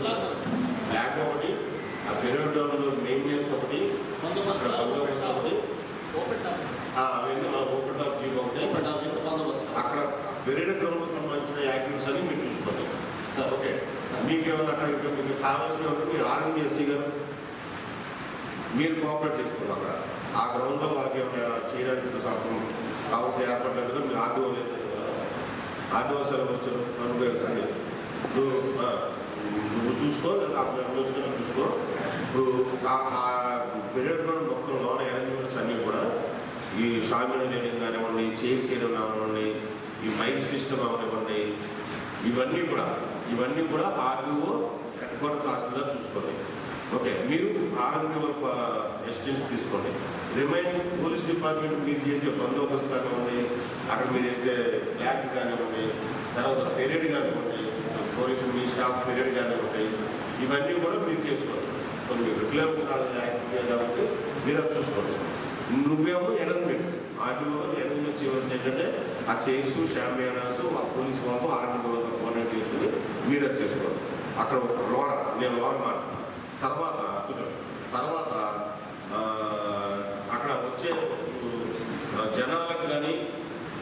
Black ఒకటి, ఆ పెరుగులో మెయిన్ ఒకటి, బందోబస్తు ఒకటి, అవన్నీ ఓపెన్ టాప్ జీప్ ఒకటి, అక్కడ పెరిగిన గ్రౌండ్కి సంబంధించిన యాక్టివిటీస్ అని మీరు చూసుకోండి. ఓకే, మీకు ఏమైనా అక్కడ మీకు కావాల్సిన మీరు ఆర్ఎంఎస్సీ గారు మీరు కోఆపరేట్ చేసుకోండి. అక్కడ ఆ గ్రౌండ్లో వాళ్ళకి ఏమైనా చేయడానికి కావాల్సిన ఏర్పడలేదు. మీరు ఆర్డీఓ లేదు, ఆర్డీఓ సెలవు వచ్చారు అనుభవిస్తాను నువ్వు చూసుకో, లేదా ఆలోచన చూసుకో. ఇప్పుడు ఆ పీరియడ్ గ్రౌండ్ మొత్తం లోన అరేంజ్మెంట్స్ అన్నీ కూడా ఈ షామిల్ వేయడం కానివ్వండి, చైర్స్ వేయడం కానివ్వండి, ఈ మైక్ సిస్టమ్ అవనివ్వండి, ఇవన్నీ కూడా ఆర్డీఓ హెడ్ క్వార్టర్ తహసీల్దార్ చూసుకోండి. ఓకే, మీరు ఆర్ఎంఓ ఎస్టిన్స్ తీసుకోండి. రిమైనింగ్ పోలీస్ డిపార్ట్మెంట్ మీరు చేసే బందోబస్తు కానివ్వండి, అక్కడ మీరు చేసే బ్లాక్ కానివ్వండి, తర్వాత పీరియడ్ కానివ్వండి, పోలీసు మీ స్టాఫ్ పీరియడ్ కానివ్వండి, ఇవన్నీ కూడా మీరు చేసుకోండి. కొన్ని రెగ్యులర్ యాక్టివిటీ కాబట్టి మీరు అది చూసుకోండి. నువ్వేమో అరేంజ్మెంట్స్ ఆర్డీఓ అరేంజ్మెంట్స్ చేయవలసిన ఏంటంటే ఆ చైర్స్, షామియానాస్, ఆ పోలీసు వాళ్ళతో ఆర్ఎంఓతో కోఆర్డినేట్ చేసుకుని మీరు అది చేసుకోండి. అక్కడ నేను లోన తర్వాత అక్కడ వచ్చే జనాలకు కానీ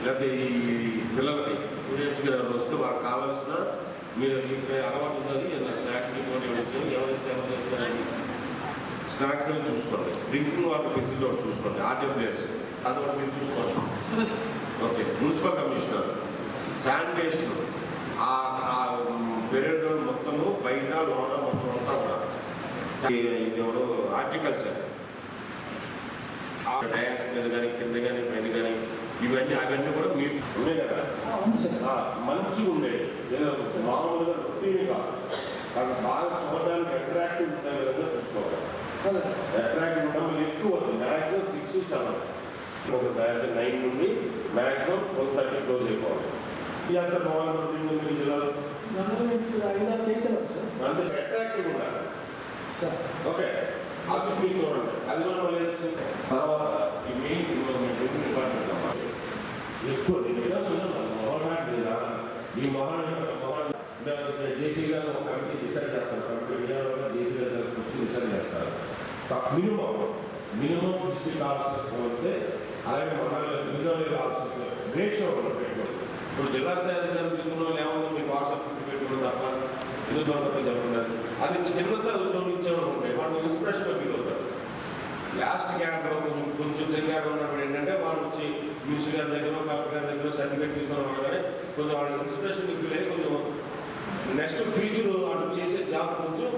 లేకపోతే ఈ పిల్లలకి స్టూడెంట్స్కి వస్తే వాళ్ళకి కావాల్సిన మీరు ఇక్కడ అలవాటు ఉన్నది స్నాక్స్ రిపోర్ట్ ఇవ్వచ్చు. ఎవరైతే చేస్తారని స్నాక్స్ అని చూసుకోండి. డ్రింకింగ్ వాటర్ ఫెసిలిటీ ఒకటి చూసుకోండి. ఆర్డబ్ల్యూఎస్ అది ఒకటి మీరు చూసుకోండి. ఓకే, మున్సిపల్ కమిషనర్, శానిటేషన్, ఆ పీరియడ్ మొత్తము బయట లోన మొత్తం అంతా కూడా ఇదేమో హార్టికల్చర్ డయాస్ మీద కానీ కింద కానీ పైన కానీ అవన్నీ కూడా మీరు ఉన్నాయి కదా, మంచిగా ఉండేది. మామూలుగా రొటీన్ కాదు, అది బాగా చూడడానికి అట్రాక్టివ్ ఉండే విధంగా చూసుకోవాలి. అట్రాక్టివ్ ఉండడం ఎక్కువ అవుతుంది. మ్యాక్సిమం 6 to 7 9 నుండి మ్యాక్సిమం 12:30 క్లోజ్ అయిపోవాలి. సార్ మామూలు రొటీన్ ఉంది జిల్లాలో అంటే అట్రాక్టివ్ ఉండాలి. ఓకే, అది మీరు చూడండి. అది కూడా మళ్ళీ తర్వాత ఈ మెయిన్ డిపార్ట్మెంట్ ఎక్కువ ఈ జేసీ గారు ఒక కమిటీ డిసైడ్ చేస్తారు. కమిటీ విజయవాడ జేసీ గారు డిసైడ్ చేస్తారు. మినిమం డిస్ట్రిక్ట్ ఆఫీసర్స్ వస్తే అలాగే రిజర్వ్ ఆఫీసర్స్ రేషియో పెట్టుకోండి. ఇప్పుడు జిల్లా స్థాయి అధికారులు తీసుకున్న వాళ్ళు ఏమన్నా మీకు వాట్సాప్ పెట్టుకుని తప్ప ఎందుకు దొరకదు చెప్పండి. అది కింద స్థాయి ఉద్యోగించేవాళ్ళు ఉంటాయి, వాళ్ళు ఇన్స్పిరేషన్గా ఫీల్ అవుతారు. లాస్ట్ క్యాడర్ కొంచెం తెలియగా ఉన్నప్పుడు ఏంటంటే వాళ్ళు వచ్చి మినిస్టర్ గారి దగ్గర, కలెక్టర్ గారి దగ్గర సర్టిఫికేట్ తీసుకున్న కానీ కొంచెం వాళ్ళ ఇన్స్పిరేషన్ ఫీల్ అయ్యి కొంచెం నెక్స్ట్ ఫ్యూచర్ వాళ్ళు చేసే జాబ్ కొంచెం